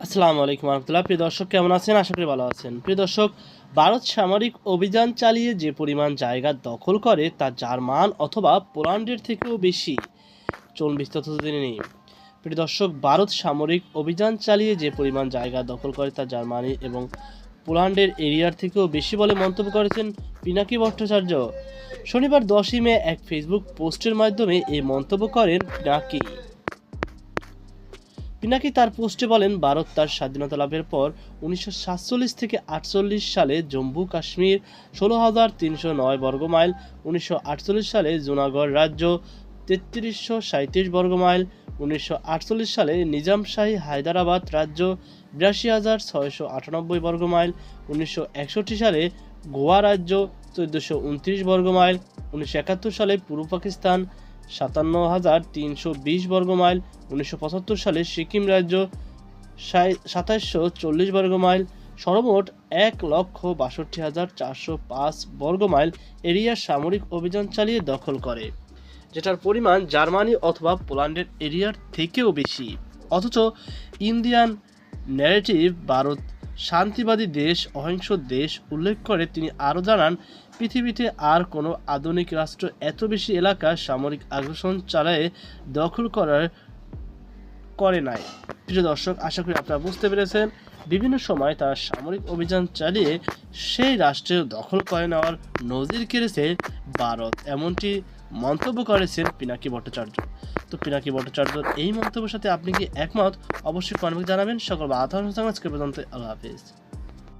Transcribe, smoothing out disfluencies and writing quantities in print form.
আসসালামু আলাইকুম রহমতুল্লাহ। প্রিয় দর্শক, কেমন আছেন? আশা করি ভালো আছেন। প্রিয় দর্শক, ভারত সামরিক অভিযান চালিয়ে যে পরিমাণ জায়গা দখল করে তা জার্মান অথবা পোল্যান্ডের থেকেও বেশি। চলুন বিস্তারিত জেনে নিই। প্রিয় দর্শক, ভারত সামরিক অভিযান চালিয়ে যে পরিমাণ জায়গা দখল করে তা জার্মানি এবং পোল্যান্ডের এরিয়ার থেকেও বেশি বলে মন্তব্য করেছেন পিনাকি ভট্টাচার্য। শনিবার 10ই মে এক ফেসবুক পোস্টের মাধ্যমে এই মন্তব্য করেন পিনাকি তার পোস্টে বলেন, ভারত তার স্বাধীনতা লাভের পর 1947 থেকে 48 সালে জম্মু কাশ্মীর 16,309 বর্গ মাইল, 1948 সালে জুনাগড় রাজ্য 3337 বর্গ মাইল, 1948 সালে নিজামশাহী হায়দ্রাবাদ রাজ্য 82,698 বর্গ মাইল, 1961 সালে গোয়া রাজ্য 1429 বর্গ মাইল, 1971 সালে পূর্ব পাকিস্তান 57,320 বর্গ মাইল, 1975 সালে সিকিম রাজ্য 2740 বর্গ মাইল, সর্বমোট 1,62,405 বর্গ মাইল এরিয়া সামরিক অভিযান চালিয়ে দখল করে, যেটার পরিমাণ জার্মানি অথবা পোল্যান্ডের এরিয়ার থেকেও বেশি। অথচ ইন্ডিয়ান ন্যারেটিভ ভারত শান্তিবাদী দেশ, অহিংস দেশ উল্লেখ করে তিনি আরও জানান, পৃথিবীতে আর কোনো আধুনিক রাষ্ট্র এত বেশি এলাকা সামরিক আগ্রাসন চালায়ে দখল করে নাই। প্রিয় দর্শক, আশা করি আপনারা বুঝতে পেরেছেন। বিভিন্ন সময় তারা সামরিক অভিযান চালিয়ে সেই রাষ্ট্রের দখল করে নেওয়ার নজির কেড়েছে ভারত, এমনটি মন্তব্য করেছেন পিনাকি ভট্টাচার্য। তো পিনাকি ভট্টাচার্যর এই মন্তব্যের সাথে আপনি কি একমত? অবশ্যই কমেন্টে জানাবেন। সকল আজকে পর্যন্ত, আল্লাহ হাফিজ।